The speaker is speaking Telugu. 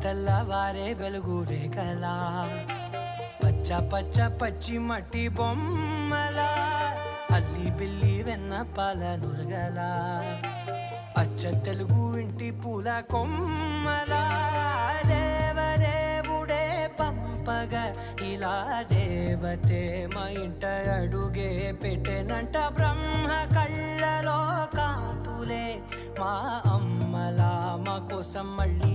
తెల్లవారే వెలుగు రేఖలా పచ్చ పచ్చ పచ్చి మట్టి బొమ్మలా అల్లి బిల్లి వెన్న పాల నురగలా అచ్చ తెలుగు ఇంటి పూల కొమ్మలా దేవదేవుడే పంపగా ఇలా దేవతే మా ఇంట అడుగే పెట్టెనంట బ్రహ్మ కళ్ళలో కాంతులే మా అమ్మలా మా కోసం మళ్ళీ